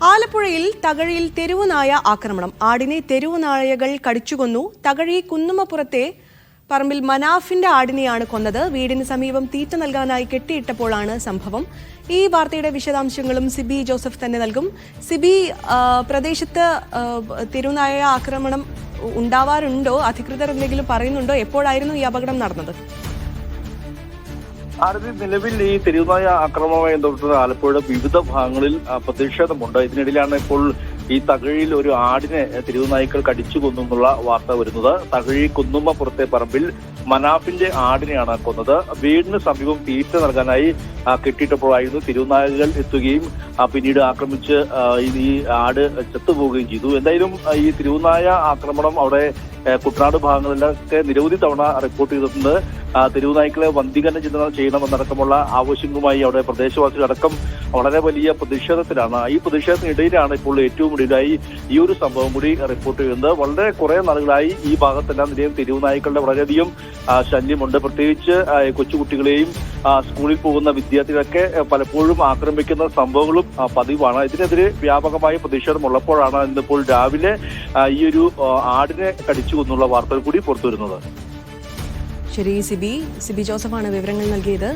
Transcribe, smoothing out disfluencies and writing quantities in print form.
ആലപ്പുഴയിൽ തകഴിയിൽ തെരുവുനായ ആക്രമണം. ആടിനെ തെരുവുനായകൾ കടിച്ചുകൊന്നു. തകഴി കുന്നുമപ്പുറത്തെ പറമ്പിൽ മനാഫിന്റെ ആടിനെയാണ് കൊന്നത്. വീടിന് സമീപം തീറ്റ നൽകാനായി കെട്ടിയിട്ടപ്പോഴാണ് സംഭവം. ഈ വാർത്തയുടെ വിശദാംശങ്ങളും സിബി ജോസഫ് തന്നെ നൽകും. സിബി, പ്രദേശത്ത് തെരുവുനായ ആക്രമണം ഉണ്ടാവാറുണ്ടോ? അധികൃതർ എന്തെങ്കിലും പറയുന്നുണ്ടോ? എപ്പോഴായിരുന്നു ഈ അപകടം നടന്നത്? നിലവിൽ ഈ തെരുവുനായ ആക്രമണവുമായി ബന്ധപ്പെട്ട് ആലപ്പുഴയുടെ വിവിധ ഭാഗങ്ങളിൽ പ്രതിഷേധമുണ്ട്. ഇതിനിടയിലാണ് ഇപ്പോൾ ഈ തകഴിയിൽ ഒരു ആടിനെ തെരുവുനായ്ക്കൾ കടിച്ചു കൊന്നുള്ള വാർത്ത വരുന്നത്. തകഴി കുന്നുമ്മപ്പുറത്തെ പറമ്പിൽ മനാഫിന്റെ ആടിനെയാണ് കൊന്നത്. വീടിന് സമീപം തീറ്റ നൽകാനായി കെട്ടിയിട്ടപ്പോഴായിരുന്നു തെരുവുനായകൾ എത്തുകയും പിന്നീട് ആക്രമിച്ച് ഈ ആട് ചത്തുപോവുകയും ചെയ്തു. എന്തായാലും ഈ തെരുവുനായ ആക്രമണം അവിടെ കുട്ടനാട് ഭാഗങ്ങളിലൊക്കെ നിരവധി തവണ റിപ്പോർട്ട് ചെയ്തിട്ടുണ്ട്. തെരുവുനായ്ക്കളെ വന്ധീകരണം ചെയ്യണമെന്നടക്കമുള്ള ആവശ്യങ്ങളുമായി അവിടെ പ്രദേശവാസികളടക്കം വളരെ വലിയ പ്രതിഷേധത്തിലാണ്. ഈ പ്രതിഷേധത്തിനിടയിലാണ് ഇപ്പോൾ ഏറ്റവും ഒടുവിലായി ഈ ഒരു സംഭവം കൂടി റിപ്പോർട്ട് ചെയ്യുന്നത്. വളരെ കുറെ നാളുകളായി ഈ ഭാഗത്തെല്ലാം നിലയും തെരുവുനായ്ക്കളുടെ വളരെയധികം ശല്യമുണ്ട്. പ്രത്യേകിച്ച് കൊച്ചുകുട്ടികളെയും സ്കൂളിൽ പോകുന്ന വിദ്യാർത്ഥികളൊക്കെ പലപ്പോഴും ആക്രമിക്കുന്ന സംഭവങ്ങളും പതിവാണ്. ഇതിനെതിരെ വ്യാപകമായ പ്രതിഷേധമുള്ളപ്പോഴാണ് ഇന്നിപ്പോൾ രാവിലെ ഈ ഒരു ആടിനെ കടിച്ചു കൊന്നുള്ള വാർത്തകൾ കൂടി പുറത്തുവരുന്നത്. ശരി, സിബി ജോസഫാണ് വിവരങ്ങൾ നൽകിയത്.